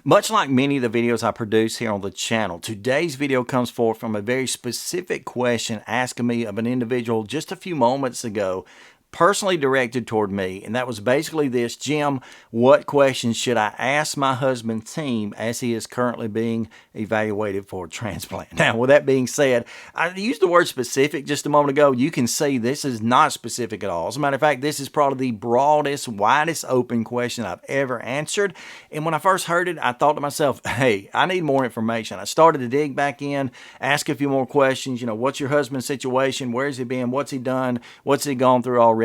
Much like many of the videos I produce here on the channel, today's video comes forth from a very specific question asked me of an individual just a few moments ago, personally directed toward me, and that was basically this: Jim, what questions should I ask my husband's team as he is currently being evaluated for transplant? Now, with that being said, I used the word specific just a moment ago. You can see this is not specific at all. As a matter of fact, this is probably the broadest, widest open question I've ever answered. And when I first heard it, I thought to myself, hey, I need more information. I started to dig back in, ask a few more questions. What's your husband's situation? Where's he been? What's he done? What's he gone through already?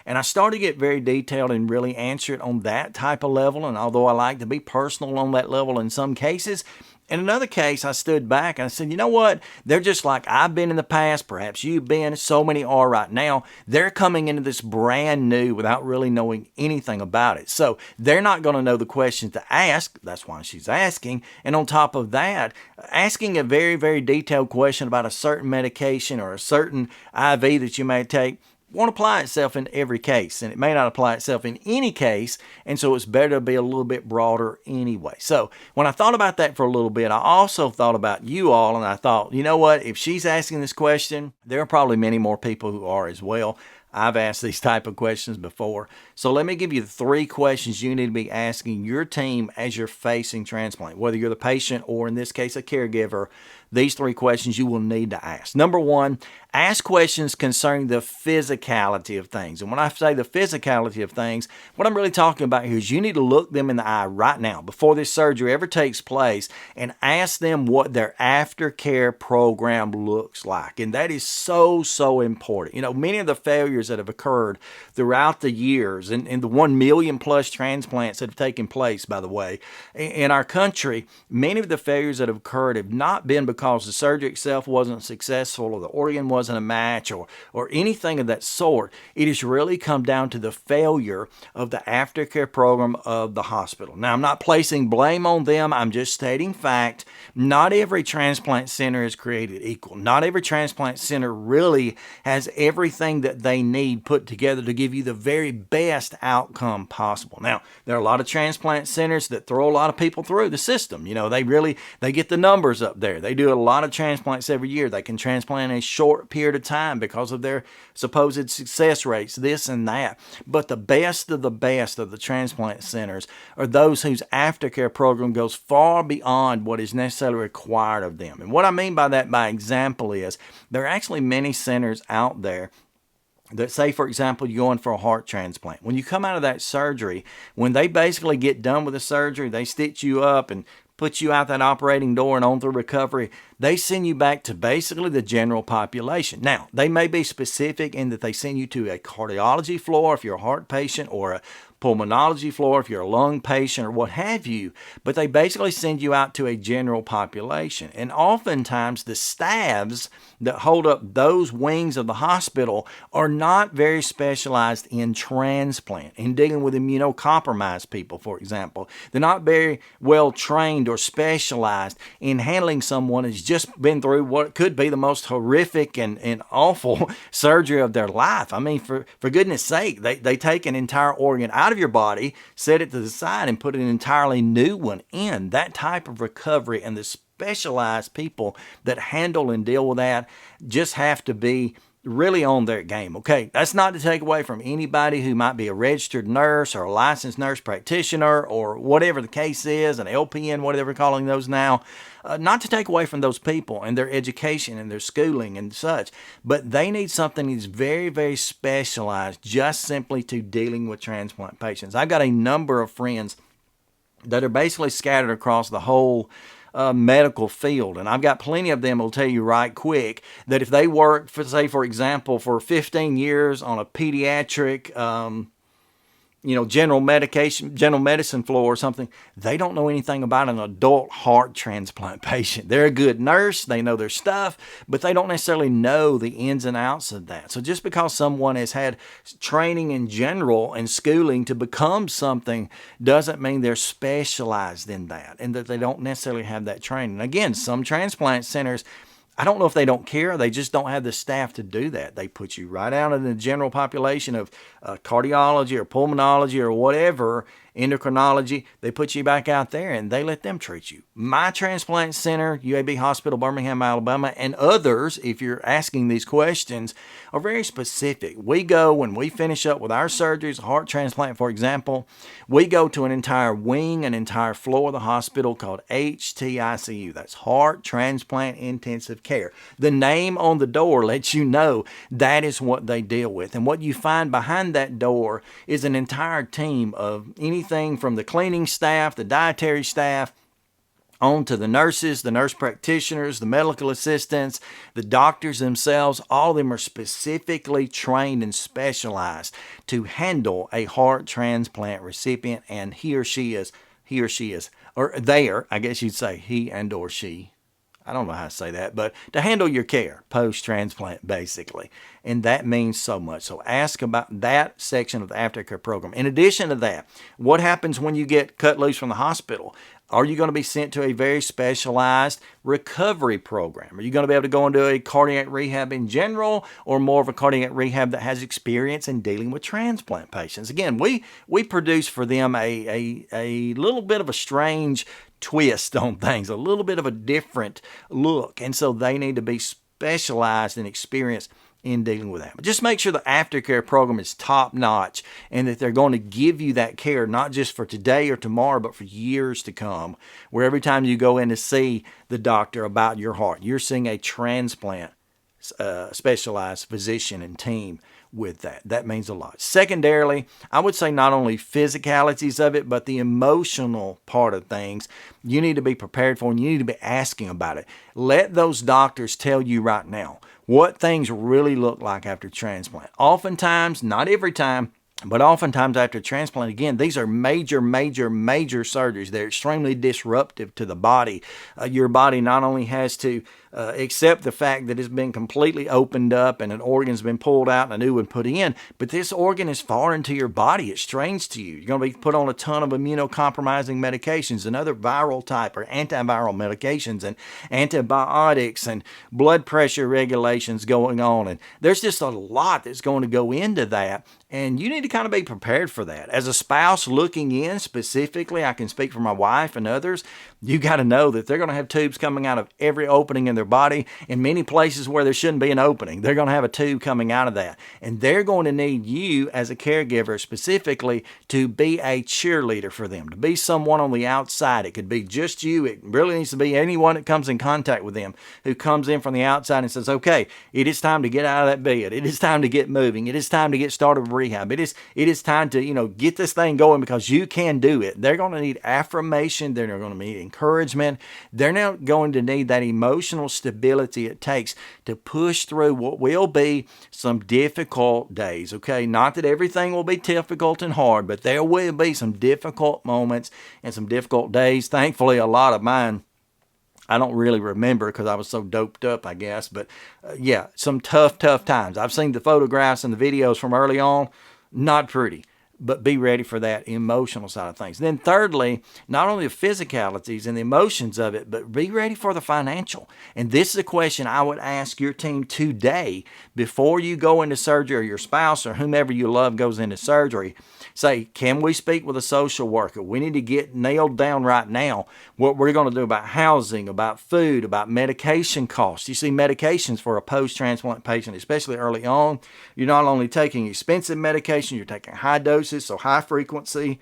And I started to get very detailed and really answer it on that type of level. And although I like to be personal on that level in some cases, in another case, I stood back and I said, you know what? They're just like I've been in the past. Perhaps you've been. So many are right now. They're coming into this brand new without really knowing anything about it. So they're not going to know the questions to ask. That's why she's asking. And on top of that, asking a very, very detailed question about a certain medication or a certain IV that you may take won't apply itself in every case, and it may not apply itself in any case, and so it's better to be a little bit broader anyway. So when I thought about that for a little bit, I also thought about you all, and I thought, you know what, if she's asking this question, there are probably many more people who are as well. I've asked these type of questions before. So let me give you the 3 questions you need to be asking your team as you're facing transplant. Whether you're the patient or, in this case, a caregiver, these 3 questions you will need to ask. Number 1, ask questions concerning the physicality of things. And when I say the physicality of things, what I'm really talking about here is you need to look them in the eye right now before this surgery ever takes place and ask them what their aftercare program looks like. And that is so, so important. Many of the failures that have occurred throughout the years and the 1 million plus transplants that have taken place, by the way, in our country, many of the failures that have occurred have not been because the surgery itself wasn't successful or the organ wasn't a match or anything of that sort. It has really come down to the failure of the aftercare program of the hospital. Now, I'm not placing blame on them. I'm just stating fact. Not every transplant center is created equal. Not every transplant center really has everything that they need put together to give you the very best outcome possible. Now, there are a lot of transplant centers that throw a lot of people through the system. They get the numbers up there. They do a lot of transplants every year. They can transplant in a short period of time because of their supposed success rates, this and that. But the best of the transplant centers are those whose aftercare program goes far beyond what is necessarily required of them. And what I mean by that, by example, is there are actually many centers out there that say, for example, you're going for a heart transplant. When you come out of that surgery, when they basically get done with the surgery, they stitch you up and put you out that operating door and on through recovery, they send you back to basically the general population. Now, they may be specific in that they send you to a cardiology floor if you're a heart patient, or a pulmonology floor if you're a lung patient, or what have you, but they basically send you out to a general population. And oftentimes the staffs that hold up those wings of the hospital are not very specialized in transplant, in dealing with immunocompromised people, for example. They're not very well trained or specialized in handling someone who's just been through what could be the most horrific and awful surgery of their life. I mean, for goodness sake, they take an entire organ out of your body, set it to the side, and put an entirely new one in. That type of recovery and the specialized people that handle and deal with that just have to be really on their game. Okay, that's not to take away from anybody who might be a registered nurse or a licensed nurse practitioner or whatever the case is, an LPN, whatever they're calling those now. Not to take away from those people and their education and their schooling and such, but they need something that's very, very specialized just simply to dealing with transplant patients. I've got a number of friends that are basically scattered across the whole medical field. And I've got plenty of them who'll tell you right quick that if they work, for example, for 15 years on a pediatric general medicine floor or something, they don't know anything about an adult heart transplant patient. They're a good nurse, they know their stuff, but they don't necessarily know the ins and outs of that. So just because someone has had training in general and schooling to become something doesn't mean they're specialized in that and that they don't necessarily have that training. Again, some transplant centers, I don't know if they don't care, they just don't have the staff to do that. They put you right out in the general population of cardiology or pulmonology or whatever, endocrinology, they put you back out there and they let them treat you. My transplant center, UAB Hospital, Birmingham, Alabama, and others, if you're asking these questions, are very specific. We go, when we finish up with our surgeries, heart transplant, for example, we go to an entire wing, an entire floor of the hospital called HTICU. That's Heart Transplant Intensive Care. The name on the door lets you know that is what they deal with. And what you find behind that door is an entire team of anything from the cleaning staff, the dietary staff, on to the nurses, the nurse practitioners, the medical assistants, the doctors themselves. All of them are specifically trained and specialized to handle a heart transplant recipient, and he or she is, or they are, I guess you'd say he and or she. I don't know how to say that, but to handle your care post-transplant, basically. And that means so much. So ask about that section of the Aftercare program. In addition to that, what happens when you get cut loose from the hospital? Are you going to be sent to a very specialized recovery program? Are you going to be able to go into a cardiac rehab in general, or more of a cardiac rehab that has experience in dealing with transplant patients? Again, we produce for them a little bit of a strange twist on things, a little bit of a different look. And so they need to be specialized and experienced in dealing with that. But just make sure the Aftercare program is top notch and that they're going to give you that care, not just for today or tomorrow, but for years to come, where every time you go in to see the doctor about your heart, you're seeing a transplant specialized physician and team with that. That means a lot. Secondarily, I would say not only physicalities of it, but the emotional part of things you need to be prepared for, and you need to be asking about it. Let those doctors tell you right now what things really look like after transplant. Oftentimes, not every time, but oftentimes after transplant, again, these are major surgeries. They're extremely disruptive to the body. Your body not only has to accept the fact that it's been completely opened up and an organ's been pulled out and a new one put in, but this organ is foreign to your body. It's strange to you. You're going to be put on a ton of immunocompromising medications and other viral type or antiviral medications and antibiotics and blood pressure regulations going on. And there's just a lot that's going to go into that. And you need to kind of be prepared for that. As a spouse looking in specifically, I can speak for my wife and others, you got to know that they're going to have tubes coming out of every opening in their body. In many places where there shouldn't be an opening, they're going to have a tube coming out of that. And they're going to need you as a caregiver specifically to be a cheerleader for them, to be someone on the outside. It could be just you. It really needs to be anyone that comes in contact with them who comes in from the outside and says, okay, it is time to get out of that bed. It is time to get moving. It is time to get started with rehab. It is time to, get this thing going because you can do it. They're going to need affirmation. They're going to need encouragement. They're now going to need that emotional stability it takes to push through what will be some difficult days, okay? Not that everything will be difficult and hard, but there will be some difficult moments and some difficult days. Thankfully, a lot of mine I don't really remember because I was so doped up, I guess. But yeah, some tough times. I've seen the photographs and the videos from early on. Not pretty, but be ready for that emotional side of things. Then thirdly, not only the physicalities and the emotions of it, but be ready for the financial. And this is a question I would ask your team today before you go into surgery, or your spouse or whomever you love goes into surgery. Say, can we speak with a social worker? We need to get nailed down right now what we're going to do about housing, about food, about medication costs. You see, medications for a post-transplant patient, especially early on, you're not only taking expensive medication, you're taking high doses, so high frequency.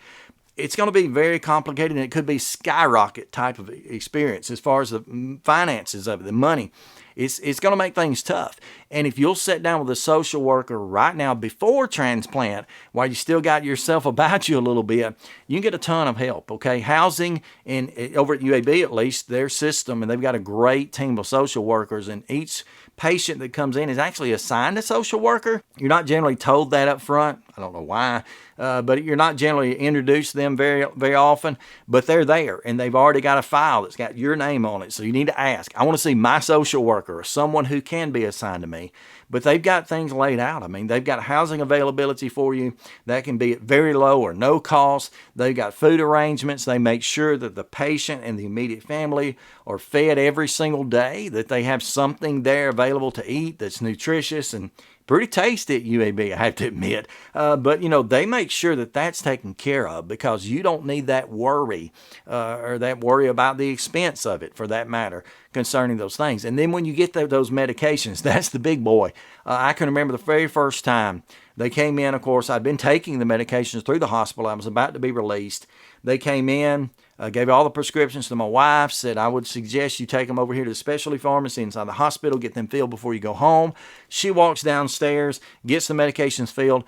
It's going to be very complicated, and it could be skyrocket type of experience as far as the finances of it, the money. It's going to make things tough. And if you'll sit down with a social worker right now before transplant, while you still got yourself about you a little bit, you can get a ton of help, okay? Housing, and over at UAB at least, their system, and they've got a great team of social workers, and each patient that comes in is actually assigned a social worker. You're not generally told that up front. I don't know why, but you're not generally introduced to them very often, but they're there, and they've already got a file that's got your name on it. So you need to ask, I want to see my social worker or someone who can be assigned to me. But they've got things laid out. I mean, they've got housing availability for you that can be at very low or no cost. They've got food arrangements. They make sure that the patient and the immediate family are fed every single day, that they have something there available to eat that's nutritious and pretty tasty at UAB, I have to admit. But, they make make sure that that's taken care of, because you don't need that worry or that worry about the expense of it, for that matter, concerning those things. And then when you get those medications, that's the big boy. I can remember the very first time they came in. Of course, I'd been taking the medications through the hospital. I was about to be released. They came in, gave all the prescriptions to my wife, said, I would suggest you take them over here to the specialty pharmacy inside the hospital, get them filled before you go home. She walks downstairs, gets the medications filled.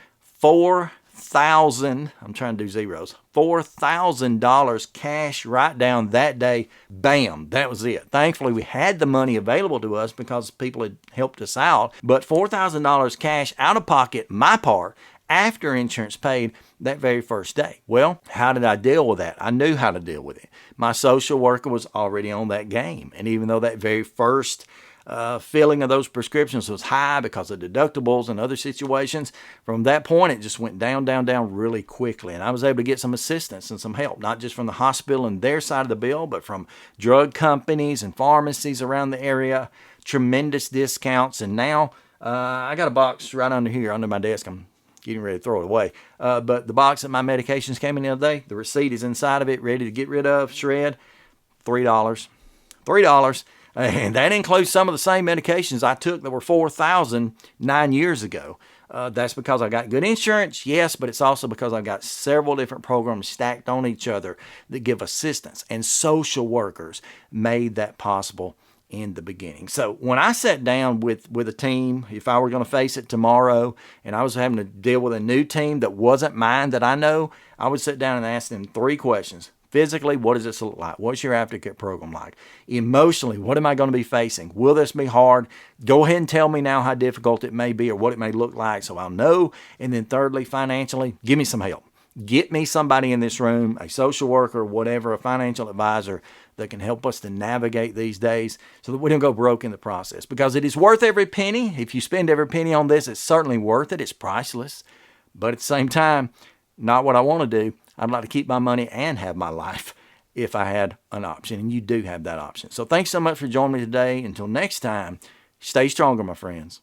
I'm trying to do zeros, $4,000 cash right down that day. Bam, that was it. Thankfully, we had the money available to us because people had helped us out. But $4,000 cash out of pocket, my part, after insurance paid that very first day. Well, how did I deal with that? I knew how to deal with it. My social worker was already on that game. And even though that very first filling of those prescriptions was high because of deductibles and other situations, from that point, it just went down, down, down really quickly. And I was able to get some assistance and some help, not just from the hospital and their side of the bill, but from drug companies and pharmacies around the area. Tremendous discounts. And now I got a box right under here, under my desk. I'm getting ready to throw it away. But the box that my medications came in the other day, the receipt is inside of it, ready to get rid of, shred, $3. $3. And that includes some of the same medications I took that were $4,000 9 years ago. That's because I got good insurance, yes, but it's also because I've got several different programs stacked on each other that give assistance. And social workers made that possible in the beginning. So when I sat down with a team, if I were going to face it tomorrow and I was having to deal with a new team that wasn't mine that I know, I would sit down and ask them 3 questions. Physically, what does this look like? What's your aftercare program like? Emotionally, what am I going to be facing? Will this be hard? Go ahead and tell me now how difficult it may be or what it may look like so I'll know. And then thirdly, financially, give me some help. Get me somebody in this room, a social worker, whatever, a financial advisor that can help us to navigate these days so that we don't go broke in the process. Because it is worth every penny. If you spend every penny on this, it's certainly worth it. It's priceless. But at the same time, not what I want to do. I'd like to keep my money and have my life if I had an option. And you do have that option. So thanks so much for joining me today. Until next time, stay stronger, my friends.